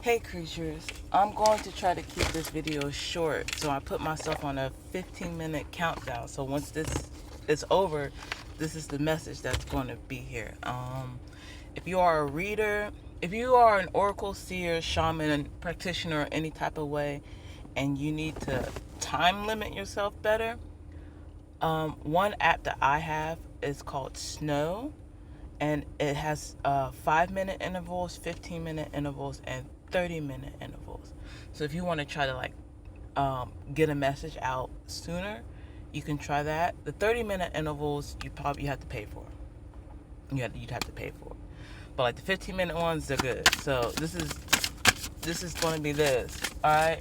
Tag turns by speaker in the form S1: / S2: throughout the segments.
S1: Hey creatures, I'm going to try to keep this video short, so I put myself on a 15-minute countdown. So once this is over, this is the message that's going to be here. If you are a reader, if you are an oracle, seer, shaman, practitioner, any type of way, and you need to time limit yourself better, one app that I have is called Snow, and it has 5-minute intervals, 15-minute intervals, and 30-minute intervals. So if you want to try to get a message out sooner, you can try that. The 30-minute intervals you have to pay for. You'd have to pay for. But like the 15-minute ones, they're good. So this is going to be this. All right.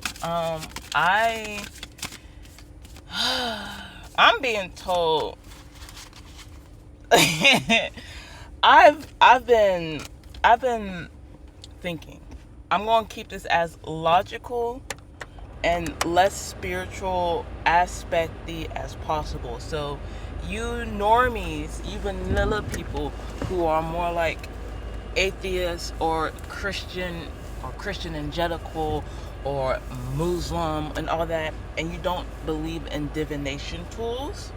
S1: I'm being told. I've been thinking. I'm going to keep this as logical and less spiritual aspecty as possible. So you normies, you vanilla people who are more like atheists or Christian evangelical or Muslim and all that, and you don't believe in divination tools.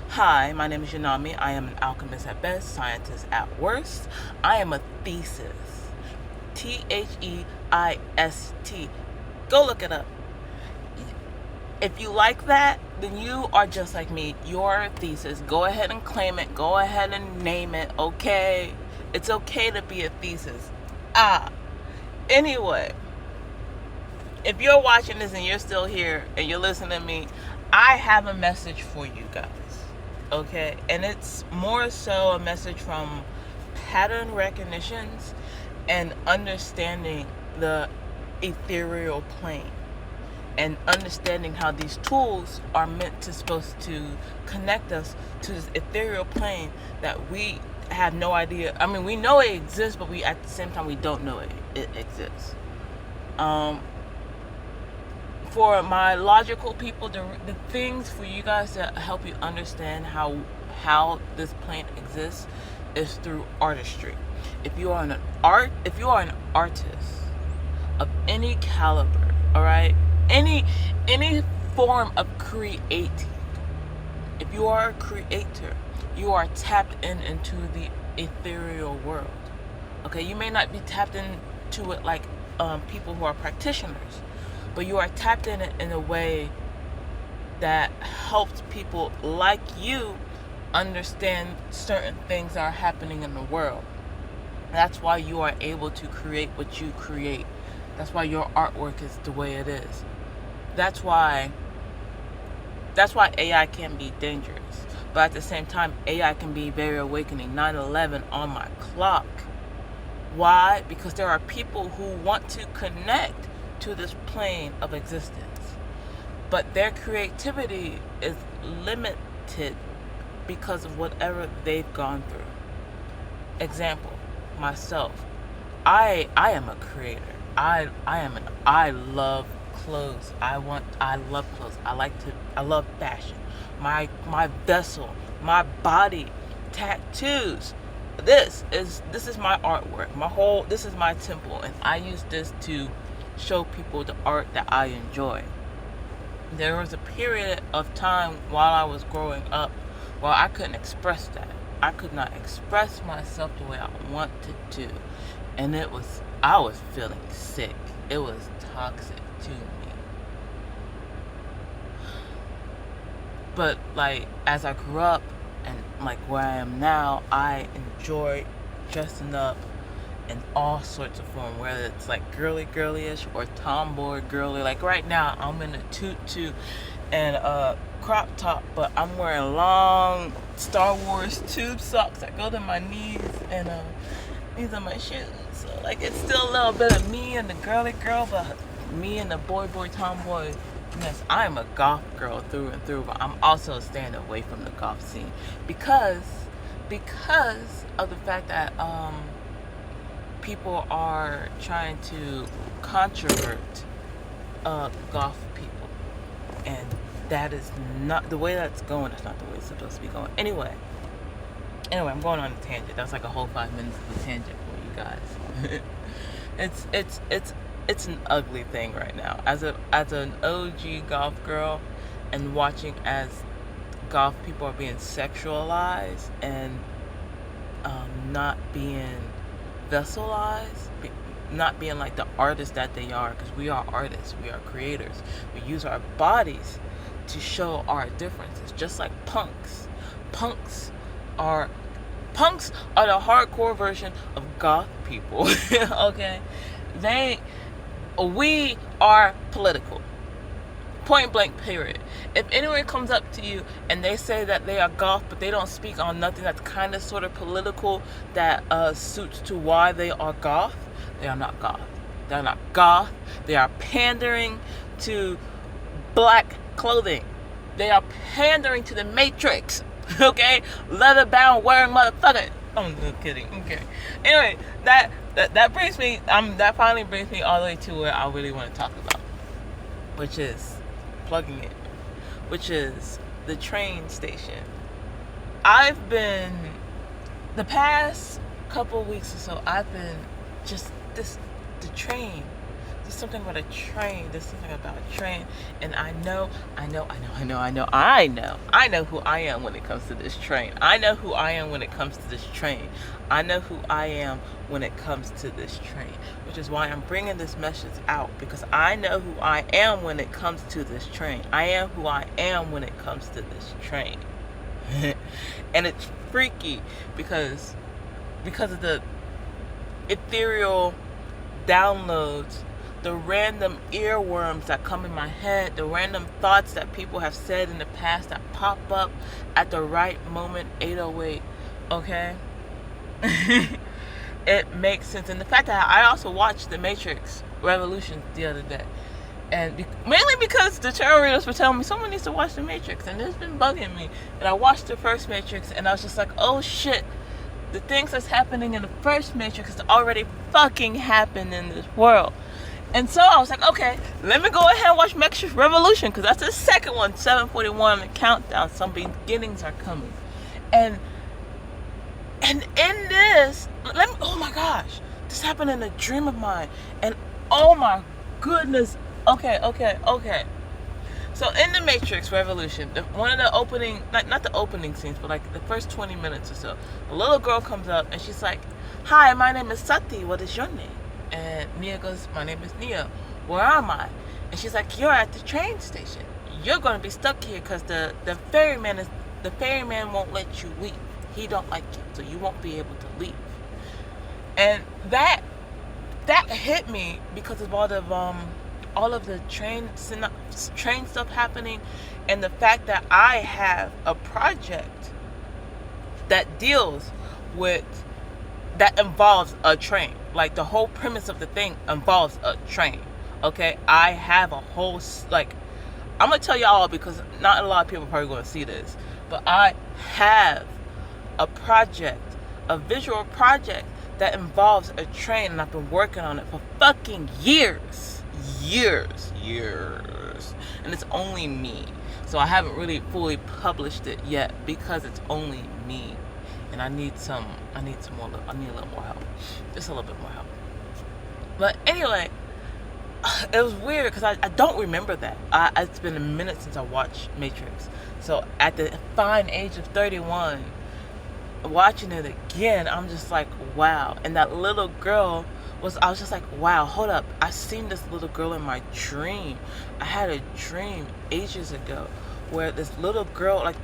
S1: Hi, my name is Yanami. I am an alchemist at best, scientist at worst. I am a thesis. Theist. Go look it up. If you like that, then you are just like me. You're a thesis. Go ahead and claim it. Go ahead and name it, okay? It's okay to be a thesis. Anyway, if you're watching this and you're still here and you're listening to me, I have a message for you guys, okay? And it's more so a message from pattern recognitions and understanding the ethereal plane, and understanding how these tools are supposed to connect us to this ethereal plane that we have no idea. I mean, we know it exists, but we at the same time we don't know it exists. For my logical people, the things for you guys to help you understand how this plane exists is through artistry. If you are an artist of any caliber, all right, any form of creating, if you are a creator, you are tapped into the ethereal world. Okay, you may not be tapped into it like people who are practitioners, but you are tapped in it in a way that helps people like you understand certain things that are happening in the world. That's why you are able to create what you create. That's why your artwork is the way it is. That's why AI can be dangerous. But at the same time, AI can be very awakening. 9/11 on my clock. Why? Because there are people who want to connect to this plane of existence, but their creativity is limited because of whatever they've gone through. Example, myself. I am a creator. I love clothes. I love clothes. I love fashion. My vessel, my body, tattoos. This is my artwork. This is my temple, and I use this to show people the art that I enjoy. There was a period of time while I was growing up where I couldn't express that. I could not express myself the way I wanted to, and I was feeling sick. It was toxic to me. But like as I grew up and like where I am now, I enjoy dressing up in all sorts of form, whether it's like girly-ish or tomboy girly. Like right now, I'm in a tutu and a crop top, but I'm wearing long Star Wars tube socks that go to my knees, and these are my shoes. So like it's still a little bit of me and the girly girl, but me and the boy tomboy. Yes, I am a goth girl through and through, but I'm also staying away from the goth scene because of the fact that people are trying to controvert goth people, and that is not the way that's going. That's not the way it's supposed to be going. Anyway, I'm going on a tangent. That's like a whole 5 minutes of a tangent for you guys. it's an ugly thing right now. As an OG goth girl, and watching as goth people are being sexualized and not being vesselized, not being like the artists that they are, because we are artists, we are creators. We use our bodies to show our differences, just like punks. Punks are the hardcore version of goth people. Okay, we are political. Point blank, period. If anyone comes up to you and they say that they are goth, but they don't speak on nothing that's kind of sort of political that suits to why they are goth, they are not goth. They're not goth. They are pandering to black clothing. They are pandering to the Matrix. Okay, leather bound wearing motherfucker. I'm kidding. Okay. Anyway, that brings me. That finally brings me all the way to where I really want to talk about, which is plugging it, which is the train station. I've been, the past couple weeks or so, I've been just the train. There's something about a train. There's something about a train, and I know who I am when it comes to this train. I know who I am when it comes to this train. I know who I am when it comes to this train, which is why I'm bringing this message out, because I know who I am when it comes to this train. I am who I am when it comes to this train. And it's freaky because of the ethereal downloads, the random earworms that come in my head, the random thoughts that people have said in the past that pop up at the right moment, 808, okay? It makes sense. And the fact that I also watched The Matrix Revolution the other day, and mainly because the tarot readers were telling me someone needs to watch The Matrix, and it's been bugging me. And I watched the first Matrix, and I was just like, oh shit, the things that's happening in the first Matrix has already fucking happened in this world. And so I was like, okay, let me go ahead and watch Matrix Revolution, because that's the second one, 7:41 on the countdown. Some beginnings are coming. And in this, oh my gosh, this happened in a dream of mine. And oh my goodness, okay. So in The Matrix Revolution, one of the opening, not the opening scenes, but like the first 20 minutes or so, a little girl comes up and she's like, hi, my name is Sati, what is your name? And Nia goes, my name is Nia, where am I? And she's like, you're at the train station. You're going to be stuck here because the ferryman won't let you leave. He don't like you, so you won't be able to leave. And that hit me because of all of the train stuff happening, and the fact that I have a project that involves a train. Like, the whole premise of the thing involves a train. Okay, I have a whole, like, I'm gonna tell y'all because not a lot of people are probably gonna see this, but I have a project, a visual project that involves a train, and I've been working on it for fucking years, and it's only me. So I haven't really fully published it yet because it's only me, and I need a little more help, just a little bit more help. But anyway, it was weird because I don't remember that. It's been a minute since I watched Matrix, so at the fine age of 31, watching it again, I'm just like, wow. And that little girl I was just like, wow, hold up, I seen this little girl in my dream. I had a dream ages ago where this little girl, like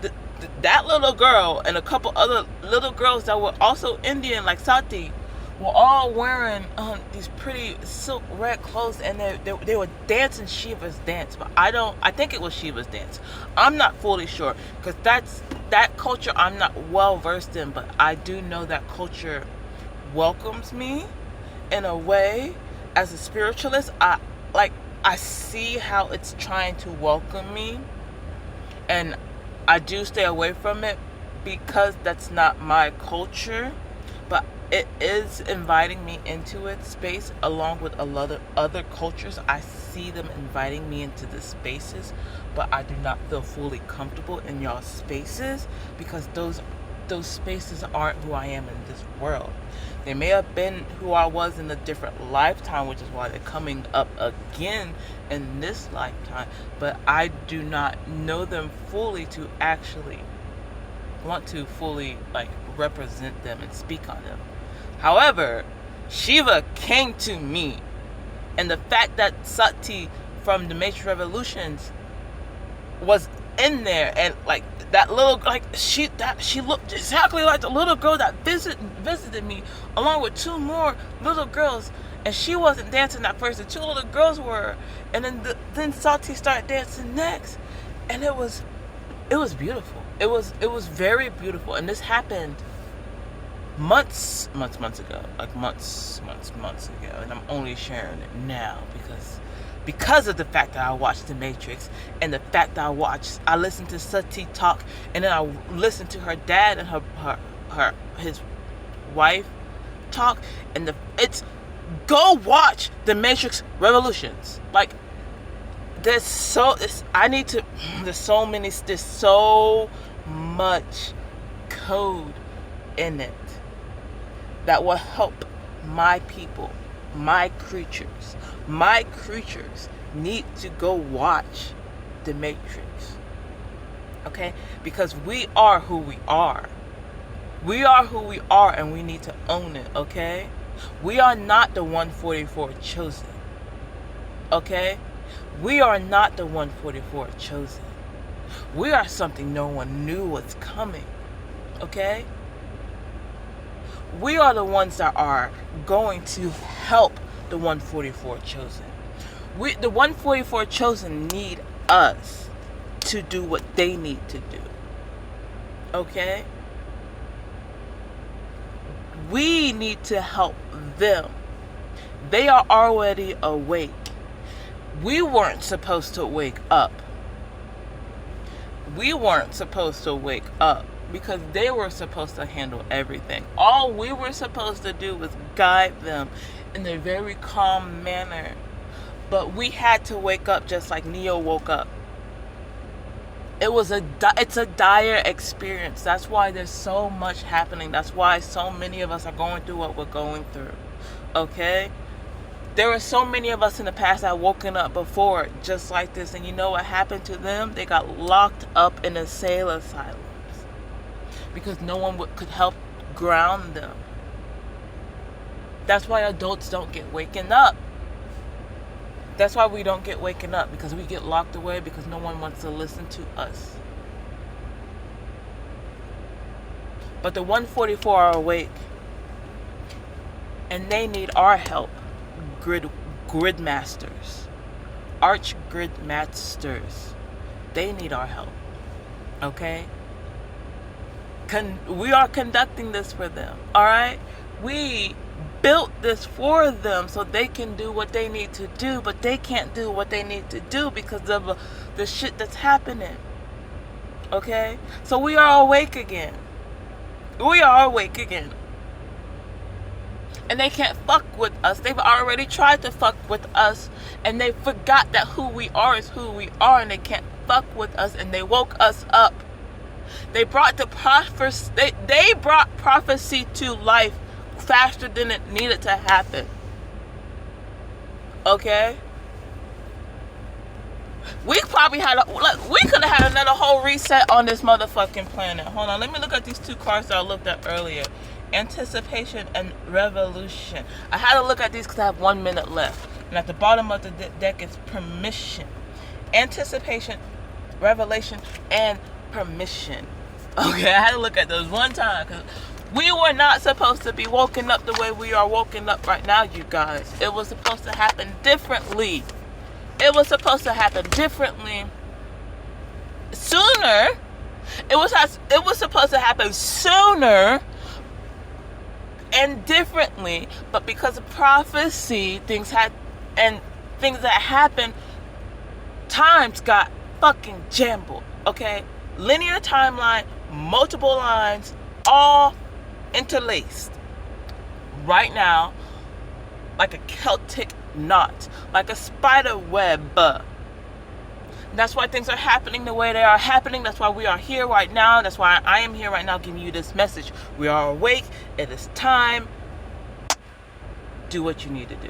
S1: that little girl and a couple other little girls that were also Indian, like Sati, were all wearing these pretty silk red clothes, and they were dancing Shiva's dance. But I think it was Shiva's dance. I'm not fully sure, because that culture I'm not well versed in, but I do know that culture welcomes me in a way. As a spiritualist, I see how it's trying to welcome me, and I do stay away from it because that's not my culture, but it is inviting me into its space along with a lot of other cultures. I see them inviting me into the spaces, but I do not feel fully comfortable in y'all spaces because those those spaces aren't who I am in this world. They may have been who I was in a different lifetime, which is why they're coming up again in this lifetime. But I do not know them fully to actually want to fully like represent them and speak on them. However, Shiva came to me, and the fact that Sati from the Matrix Revolutions was in there, and like that little, like she looked exactly like the little girl that visited me, along with two more little girls, and she wasn't dancing at first. The two little girls were, and then Sati started dancing next, and it was beautiful. It was very beautiful, and this happened months ago, like months ago, and I'm only sharing it now because of the fact that I watched The Matrix, and the fact that I listened to Sati talk, and then I listened to her dad and his wife talk, and go watch The Matrix Revolutions. Like, there's so much code in it that will help my people, my creatures. My creatures need to go watch The Matrix. Okay? Because we are who we are. We are who we are, and we need to own it, okay? We are not the 144 chosen. Okay? We are not the 144 chosen. We are something no one knew was coming. Okay? We are the ones that are going to help the 144 chosen. The 144 chosen need us to do what they need to do. Okay? We need to help them. They are already awake. We weren't supposed to wake up. We weren't supposed to wake up because they were supposed to handle everything. All we were supposed to do was guide them in a very calm manner. But we had to wake up just like Neo woke up. It's a dire experience. That's why there's so much happening. That's why so many of us are going through what we're going through. Okay? There were so many of us in the past that woken up before just like this, and you know what happened to them? They got locked up in insane asylums because no one could help ground them. That's why adults don't get waken up. That's why we don't get waken up, because we get locked away because no one wants to listen to us. But the 144 are awake, and they need our help. Grid masters, arch grid masters, they need our help. Okay? We are conducting this for them. All right? We built this for them so they can do what they need to do, but they can't do what they need to do because of the shit that's happening. Okay? So we are awake again. We are awake again. And they can't fuck with us. They've already tried to fuck with us, and they forgot that who we are is who we are, and they can't fuck with us, and they woke us up. They brought the prophecy. They brought prophecy to life faster than it needed to happen. Okay? We probably we could have had another whole reset on this motherfucking planet. Hold on, let me look at these two cards that I looked at earlier. Anticipation and revolution. I had to look at these because I have 1 minute left. And at the bottom of the deck is permission. Anticipation, revelation, and permission. Okay, I had to look at those one time because we were not supposed to be woken up the way we are woken up right now, you guys. It was supposed to happen differently. It was supposed to happen differently sooner. It was supposed to happen sooner and differently, but because of prophecy, things that happened, times got fucking jumbled. Okay, linear timeline, multiple lines, all interlaced right now, like a Celtic knot, like a spider web. And that's why things are happening the way they are happening. That's why we are here right now. That's why I am here right now giving you this message. We are awake. It is time. Do what you need to do.